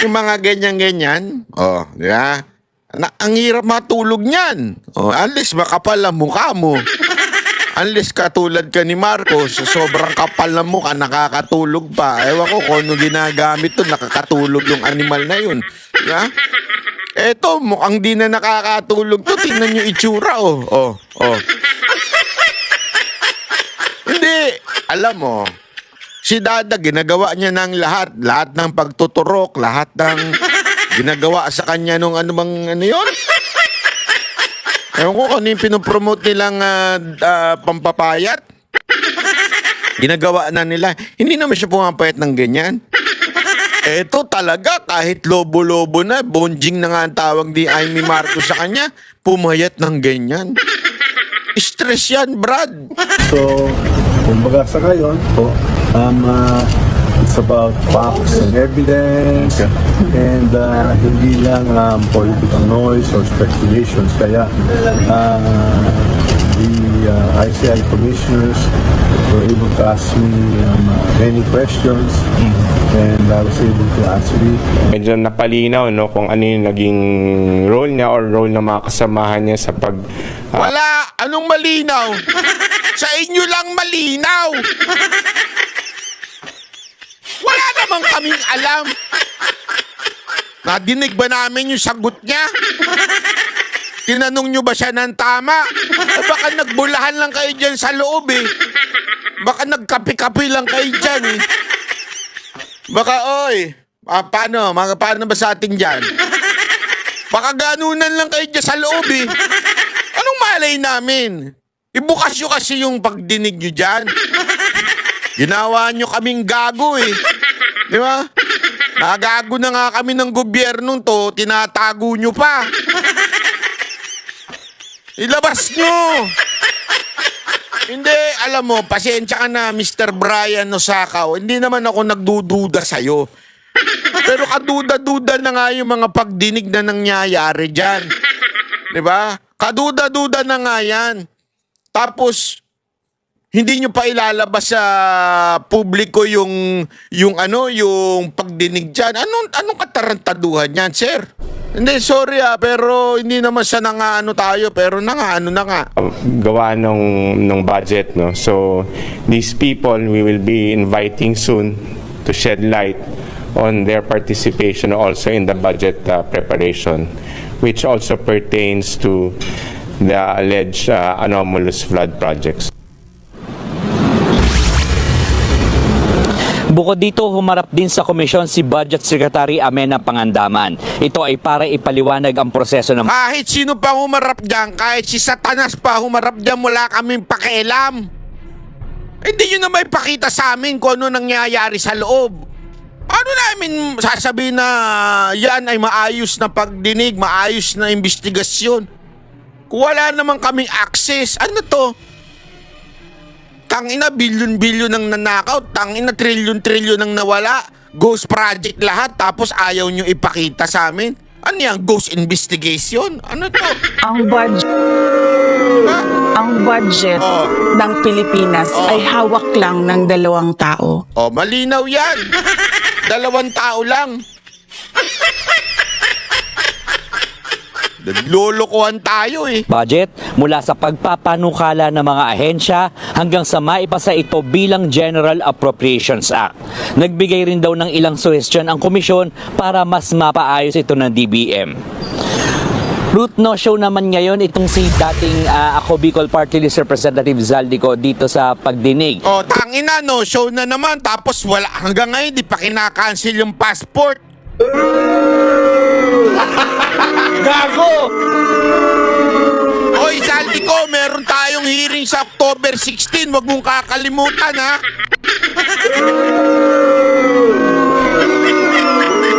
Yung mga ganyan-ganyan. Oh, di ba? Ang hirap matulog niyan. Oh, unless makapal ang mukha mo. Unless katulad ka ni Marcos, sobrang kapal ng mukha, nakakatulog pa. Ewan ko kung ano ginagamit to, nakakatulog yung animal na yun. Di ba? Eto, mukhang di na nakakatulog to. Tingnan nyo itsura, oh. Oh, oh. Hindi, alam mo, si Dada, ginagawa niya ng lahat. Lahat ng pagtuturok, lahat ng ginagawa sa kanya nung ano bang ano yun? Ewan ko kung ano yung pinopromote nilang pampapayat. Ginagawa na nila. Hindi naman siya pumapayat ng ganyan. Eto talaga, kahit lobo-lobo na, bonjing na nga ang tawag ni Amy Marcos sa kanya, pumayat ng ganyan. Stress yan, Brad. So, kumbaga sa ngayon po, it's about facts and evidence and hindi lang political noise or speculations. Kaya the ICI commissioners were able to ask me many questions and I was able to answer it. Medyo napalinaw no, kung ano yung naging role niya or role ng mga kasamahan niya sa pag... Wala! Anong malinaw? Sa inyo lang malinaw! Wala namang kaming alam. Nadinig ba namin yung sagot niya? Tinanong nyo ba siya ng tama? Baka nagbulahan lang kayo dyan sa loob eh. Baka nagkapi-kapi lang kayo dyan eh. Baka, oy, paano ba sa atin dyan? Baka ganunan lang kayo dyan sa loob eh. Anong malay namin? Ibukas nyo kasi yung pagdinig nyo dyan. Ginawa nyo kaming gago eh. Di ba? Nagago na nga kami ng gobyernong to, tinatago nyo pa. Ilabas nyo! Hindi, alam mo, pasensya ka na, Mr. Brian Osakaw. Hindi naman ako nagdududa sa'yo. Pero kaduda-duda na nga yung mga pagdinig na nangyayari dyan. Diba? Kaduda-duda na nga yan. Tapos, hindi nyo pa ilalabas sa publiko yung pagdinig dyan. Anong katarantaduhan yan, sir? Hindi, sorry pero hindi naman sa nangaano tayo, pero nangaano na nga. Gawa ng budget, no? So, these people, we will be inviting soon to shed light on their participation also in the budget preparation, which also pertains to the alleged anomalous flood projects. Bukod dito, humarap din sa komisyon si Budget Secretary Amenang Pangandaman. Ito ay para ipaliwanag ang proseso ng... Kahit sino pa humarap dyan, kahit si Satanas pa humarap dyan, wala kaming pakialam. Hindi nyo na may pakita sa amin kung ano nangyayari sa loob. Ano namin sasabihin na yan ay maayos na pagdinig, maayos na investigasyon? Kung wala naman kaming access, ano to? Tangina, bilyon-bilyon ang nanakaw. Tangina, trilyon-trilyon ang nawala. Ghost project lahat. Tapos ayaw nyo ipakita sa amin. Ano yan? Ghost investigation? Ano to? Ang budget, Diba? ang budget ng Pilipinas ay hawak lang ng 2 tao. Oh, malinaw yan. 2 tao lang. Naglolokohan tayo eh. budget mula sa pagpapanukala ng mga ahensya hanggang sa maipasa ito bilang General Appropriations Act. Nagbigay rin daw ng ilang suhestyon ang komisyon para mas mapaayos ito ng DBM. Root no show naman ngayon itong si dating ako Bicol Party List Representative Zaldico dito sa pagdinig. Oh, tangina no, show na naman tapos wala hanggang ngayon di pa kinakancel yung passport. Gago! Hoy, Zaldico, meron tayong hearing sa October 16. Huwag mong kakalimutan, ha?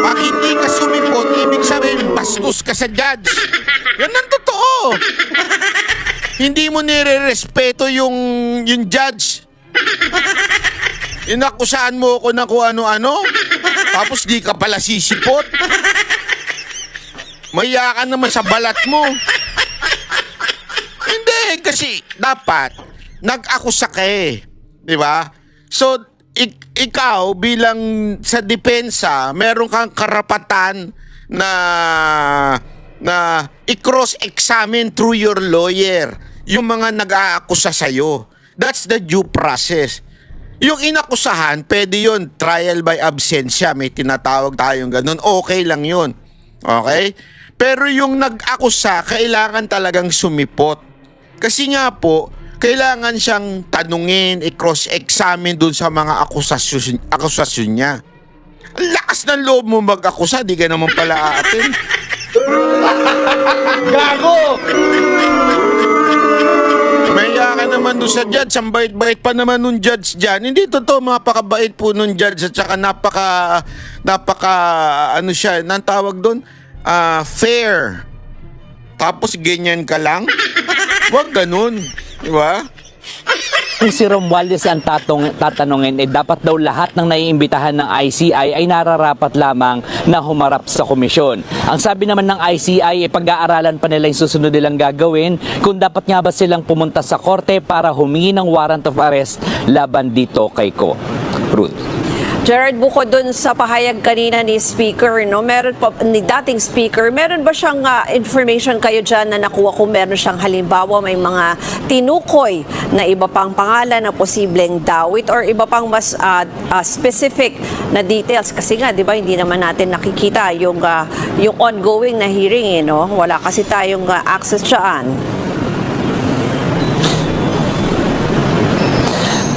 Pag hindi ka sumipot, ibig sabihin, bastos ka sa judge. Yan ang totoo. Hindi mo nire-respeto yung judge. Inakusaan mo ako na kung ano-ano. Tapos di ka pala sisipot. Maya ka naman sa balat mo. Hindi, kasi dapat nag-akusa ka eh. Di ba? So, ikaw bilang sa depensa, meron kang karapatan na i-cross-examine through your lawyer yung mga nag-aakusa sa'yo. That's the due process. Yung inakusahan, pwede yun, trial by absentia, may tinatawag tayong ganun, okay lang yun. Okay? Pero yung nag-akusa, kailangan talagang sumipot. Kasi nga po, kailangan siyang tanungin, i-cross-examine dun sa mga akusasyon niya. Ang lakas ng loob mo mag-akusa, di ka naman pala aatin. Gago! Maya ka naman doon sa judge, ang bait-bait pa naman nung judge dyan. Hindi totoo, mapakabait po nung judge at saka ano siya, nang tawag doon? Fair. Tapos ganyan ka lang? Huwag ganun. Di ba? Kung si Romualdez ang tatanungin, dapat daw lahat ng naiimbitahan ng ICI ay nararapat lamang na humarap sa komisyon. Ang sabi naman ng ICI, pag-aaralan pa nila yung susunod nilang gagawin kung dapat nga ba silang pumunta sa korte para humingi ng warrant of arrest laban dito kay Ko. Ruth. Gerard, bukod dun sa pahayag kanina ni Speaker, no, meron pa, ni dating Speaker, meron ba siyang information kayo dyan na nakuha kung meron siyang halimbawa may mga tinukoy na iba pang pangalan na posibleng dawit or iba pang mas specific na details? Kasi nga, di ba, hindi naman natin nakikita yung ongoing na hearing, no? Wala kasi tayong access dyan.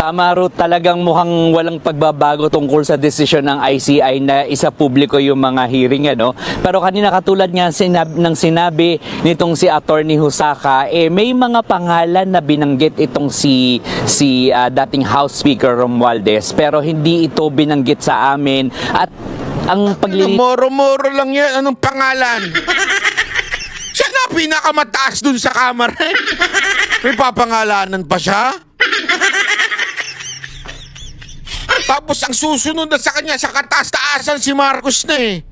Tama, Ruth, talagang mukhang walang pagbabago tungkol sa desisyon ng ICI na isa publiko yung mga hearing. Ano? Pero kanina katulad nga sinabi nitong si Attorney Husaka, may mga pangalan na binanggit itong si dating House Speaker Romualdez pero hindi ito binanggit sa amin at ang paglilito. Moro-moro lang yan. Anong pangalan? Siya na pinakamataas dun sa kamara. May papangalanan pa siya? Tapos ang susunod na sa kanya, sa kataas-taasan si Marcos na eh.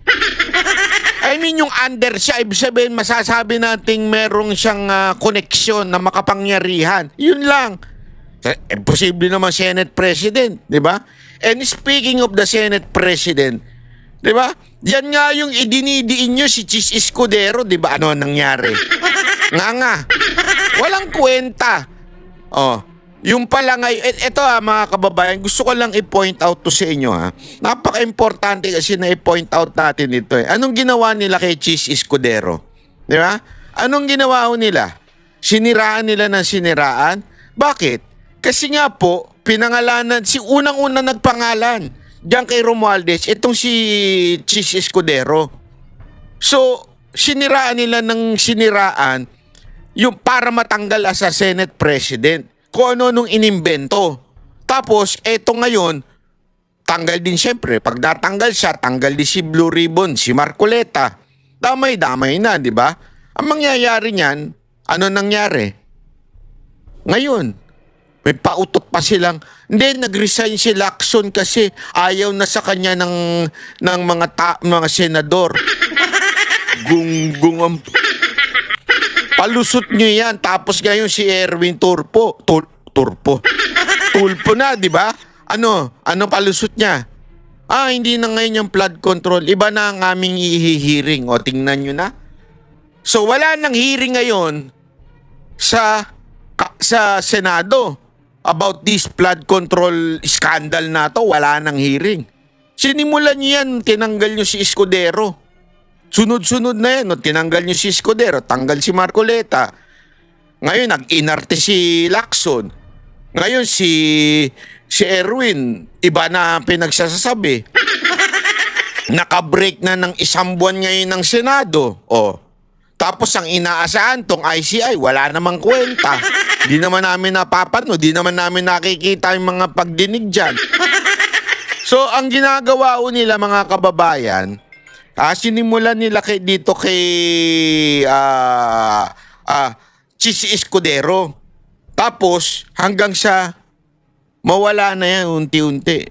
I mean yung under siya, ibig sabihin masasabi nating merong siyang koneksyon na makapangyarihan. Yun lang. Posible naman Senate President, di ba? And speaking of the Senate President, di ba? Yan nga yung idinidiin nyo si Chis Escudero, di ba? Ano nangyari? Nga. Walang kwenta. Oh. Yung pala ngayon, ito mga kababayan, gusto ko lang i-point out to sa inyo ha. Napaka-importante kasi na i-point out natin ito eh. Anong ginawa nila kay Chis Escudero? Di ba? Anong ginawa nila? Siniraan nila ng siniraan? Bakit? Kasi nga po, pinangalanan, si unang-una nagpangalan diyan kay Romualdez, itong si Chis Escudero. So, siniraan nila ng siniraan yung para matanggal as a Senate President. Kung ano nung inimbento. Tapos, eto ngayon, tanggal din siyempre. Pag natanggal siya, tanggal din si Blue Ribbon, si Marcoleta. Damay-damay na, di ba? Ang mangyayari niyan, ano nangyari? Ngayon, may pautot pa silang, hindi, nag-resign si Lacson kasi ayaw na sa kanya ng mga senador. Gung ang palusot nyo yan. Tapos ngayon si Erwin Tulfo na, di ba? Ano palusot niya? Hindi na ngayon yung flood control. Iba na ang aming ihihiring. O, tingnan nyo na. So, wala nang hearing ngayon sa Senado about this flood control scandal na to. Wala nang hearing. Sinimulan nyo yan, tinanggal nyo si Escudero. Sunod-sunod na yan, no? Tinanggal nyo si Escudero, tanggal si Marcoleta. Ngayon, nag-inarte si Lacson. Ngayon, si Erwin, iba na pinagsasabi. Naka-break na ng isang buwan ngayon ng Senado. O, tapos ang inaasahan tong ICI, wala namang kwenta. Di naman namin napapano, di naman namin nakikita yung mga pagdinig dyan. So, ang ginagawa nila mga kababayan, sinimulan nila dito kay Chis Escudero. Tapos hanggang sa mawala na yan unti-unti.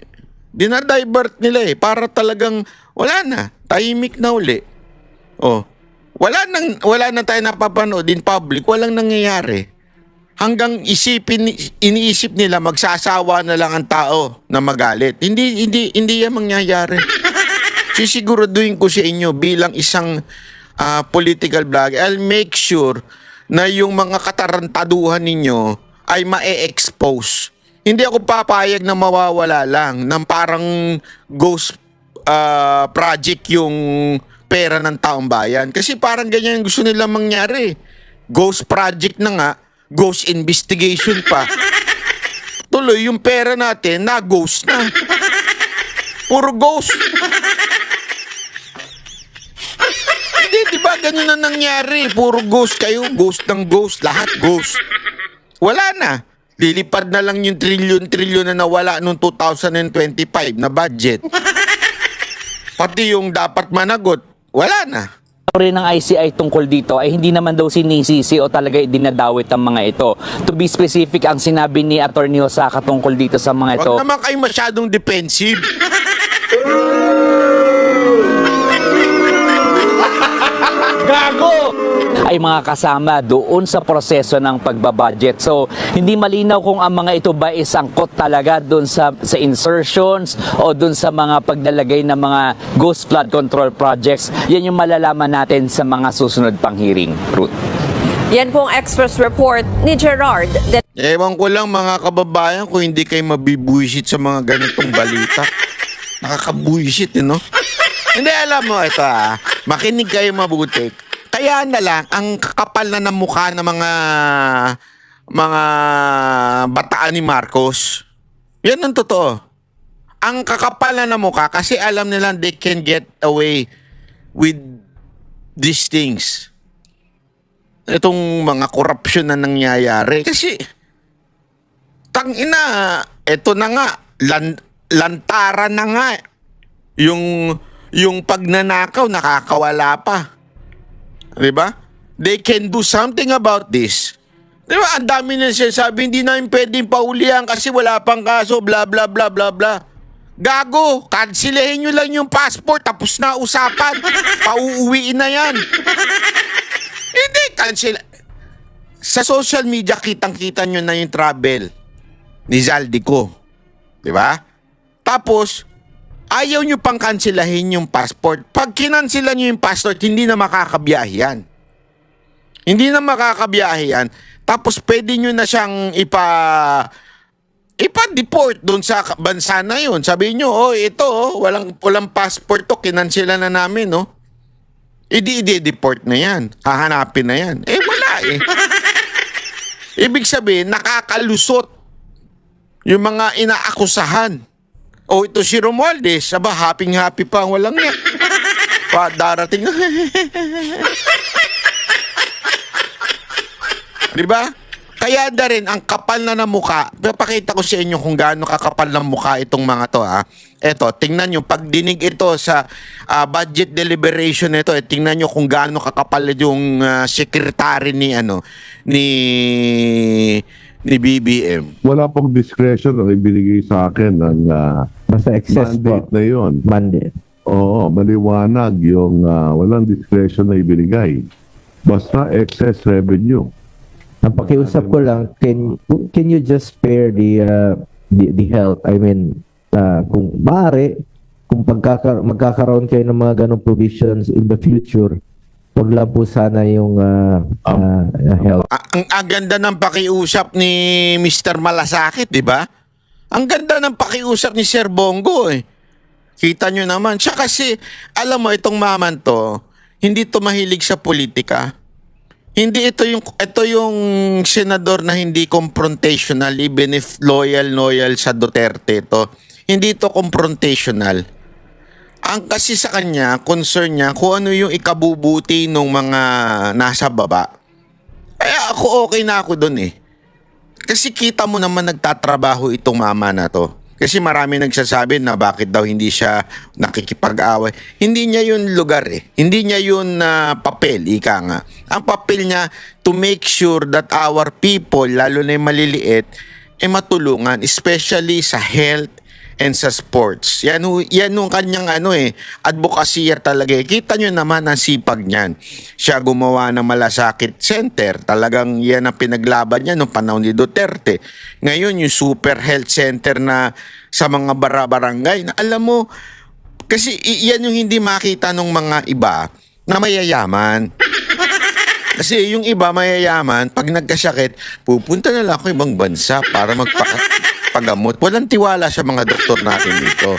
Dinadivert nila para talagang wala na, tahimik na uli. Oh, wala nang tayo napapanood in public, walang nangyayari. hanggang iniisip nila magsasawa na lang ang tao na magalit. Hindi yan mangyayari. Sisiguraduhin ko sa inyo bilang isang political vlogger, I'll make sure na yung mga katarantaduhan ninyo ay ma-expose. Hindi ako papayag na mawawala lang ng parang ghost project yung pera ng taong bayan. Kasi parang ganyan gusto nila mangyari. Ghost project na nga, ghost investigation pa. Tuloy, yung pera natin na ghost na. Puro ghost. Hindi, di ba ganun na nangyari? Puro ghost kayo, ghost ng ghost, lahat ghost. Wala na. Lilipad na lang yung trilyon-trilyon na nawala noong 2025 na budget. Pati yung dapat managot, wala na. rin ng ICI tungkol dito ay hindi naman daw sinisisi o talaga dinadawit ang mga ito. To be specific, ang sinabi ni Atty. Osaka tungkol dito sa mga ito. Wag naman kayo masyadong defensive. Gago! Ay mga kasama doon sa proseso ng pagbabudget. So, hindi malinaw kung ang mga ito ba isangkot talaga doon sa insertions o doon sa mga paglalagay ng mga ghost flood control projects. Yan yung malalaman natin sa mga susunod pang hearing. Ruth. Yan pong express report ni Gerard. Ewan ko lang mga kababayan kung hindi kayo mabibuisit sa mga ganitong balita. Nakakabuisit, no? Hindi, alam mo, ito makinig kayo mabuti. Kaya na lang, ang kakapal na ng mukha ng mga bataan ni Marcos. Yan ang totoo. Ang kakapal na ng mukha kasi alam nila they can get away with these things. Itong mga korupsyon na nangyayari. Kasi, tangina, ito na nga, lantaran na nga. Yung pagnanakaw, nakakawala pa. Diba? They can do something about this. Diba? Ang dami na sinasabi, hindi namin pwedeng paulihan kasi wala pang kaso, bla bla bla bla bla. Gago, kansilehin nyo lang yung passport, tapos na usapan. Pauuwiin na yan. Hindi, cancel. Sa social media, kitang-kita nyo na yung travel ni Zaldico. Diba? Tapos, ayaw nyo pang kanselahin yung passport. Pag kinansela nyo yung passport, hindi na makakabiyahe yan. Hindi na makakabiyahe yan. Tapos pwede nyo na siyang ipa-deport doon sa bansa na yun. Sabihin nyo, oh, ito, walang passport to, kinansela na namin, no? I-deport na yan. Hahanapin na yan. Eh, wala eh. Ibig sabihin, nakakalusot yung mga inaakusahan. O ito si Romualdez, aba, happy pa, walang niya. Pa, darating na. Diba? Kaya na rin, ang kapal na ng mukha, papakita ko sa inyo kung gaano kakapal ng mukha itong mga to, ha. Eto, tingnan nyo, pag dinig ito sa budget deliberation nito, tingnan nyo kung gaano kakapal yung secretary ni BBM. Wala pong discretion ang ibinigay sa akin ng Basta excess mandate po. na yon. Mandate. Oo, maliwanag yung walang discretion na ibinigay. Basta excess revenue. Ang pakiusap ko lang, can you just spare the health? I mean, kung maaari, kung magkakaroon kayo ng mga ganong provisions in the future, wag lang po sana yung health. Ang ganda ng pakiusap ni Mr. Malasakit, di ba? Ang ganda ng pakiusap ni Sir Bongo eh. Kita nyo naman. Siya kasi, alam mo, itong maman to, hindi to mahilig sa politika. Hindi ito yung senador na hindi confrontational even if loyal sa Duterte to. Hindi ito confrontational. Ang kasi sa kanya, concern niya kung ano yung ikabubuti ng mga nasa baba. Kaya okay na ako dun eh. Kasi kita mo naman nagtatrabaho itong mama na to. Kasi marami nagsasabi na bakit daw hindi siya nakikipag-away. Hindi niya yun lugar eh. Hindi niya yun papel, ika nga. Ang papel niya to make sure that our people, lalo na yung maliliit, matulungan. Especially sa health and sa sports. Yan yung kanyang advokasya talaga. Kita nyo naman ang sipag niyan. Siya gumawa ng Malasakit Center. Talagang yan ang pinaglaban niya noong panahon ni Duterte. Ngayon yung Super Health Center na sa mga barangay na alam mo, kasi yan yung hindi makita ng mga iba na mayayaman. Kasi yung iba mayayaman, pag nagkasakit, pupunta na lang ako ibang bansa para magpagamot. Walang tiwala sa mga doktor natin dito.